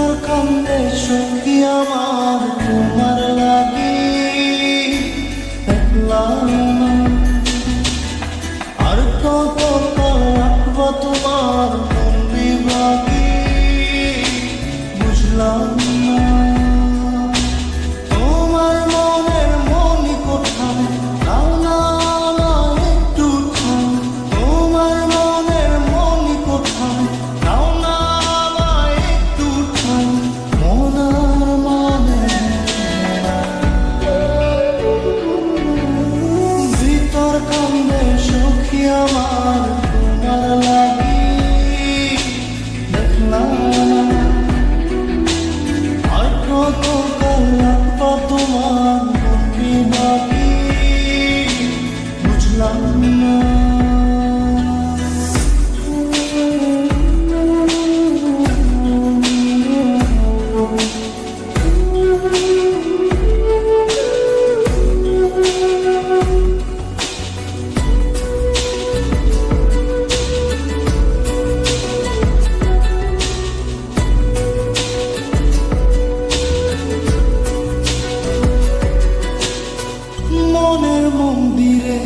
ভিতর কান্দে সখী আমার তোমার লাগি দেখলাম না আর কত কাল রাখবো তোমার মন বিভাগী বুঝলাম না তোমার মনের মনি কোথায় দাও না একটু ঠাই তোমার মনের মনি কোথায় দাও না একটু ঠাই মন আর মানে ভিতর কান্দে সখী আমার তোমার লাগি দেখলাম আর কত কাল রাখবো তোমার মন বিভাগী বুঝলাম না মনের মন্দিরে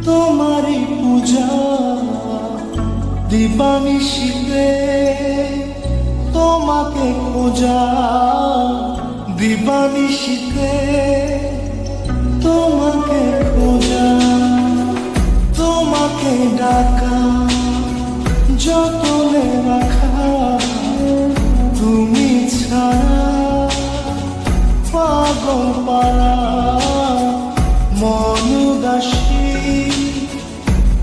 তোমারই পূজা দিবানিশীতে তোমাকে খোঁজা দিবানিশীতে তোমাকে খোঁজা তোমাকে ডাকা যতনে রাখা তুমি ছাড়া পাগল পারা মন উদাসী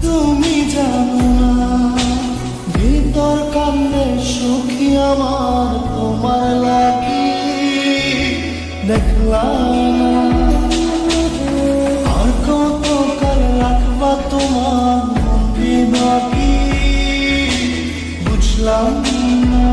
তুমি জানো না ভিতর কান্দে সখী আমার তোমার লাগি দেখলাম আর কত কাল রাখবা তোমার মন বিভাগী বুঝলাম না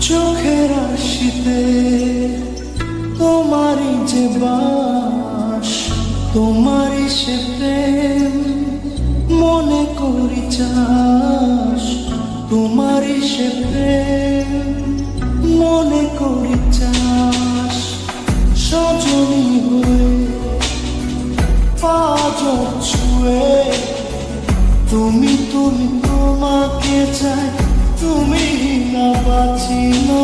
চোখের আশিতে তোমারই যে বাস তোমারই সে প্রেম মনে করি চাস তোমারই সে প্রেম মনে করি চাস সজনী হয়ে পাঁচ ছুঁয়ে তুমি তুমি তোমাকে চাই তুমি না বাঁচি না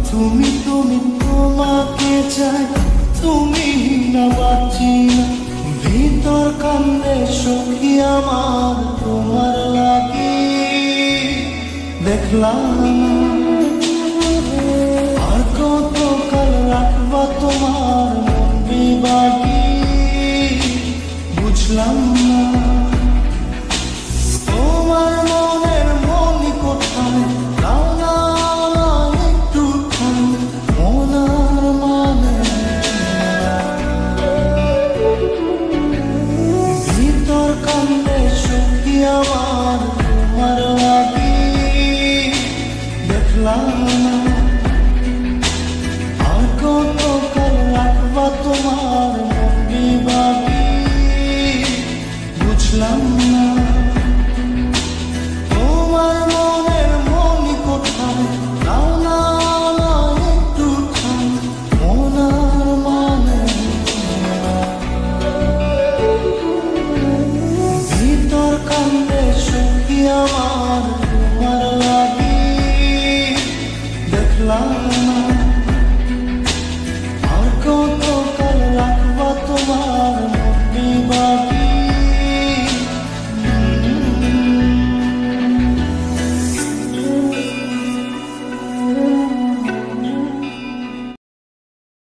তুমি তুমি তোমাকে চাই তুমি না বাঁচি না ভিতর কান্দে সখী আমার তোমার লাগি দেখলাম আর কত কাল রাখবা তোমার মন বিভাগী বুঝলাম না।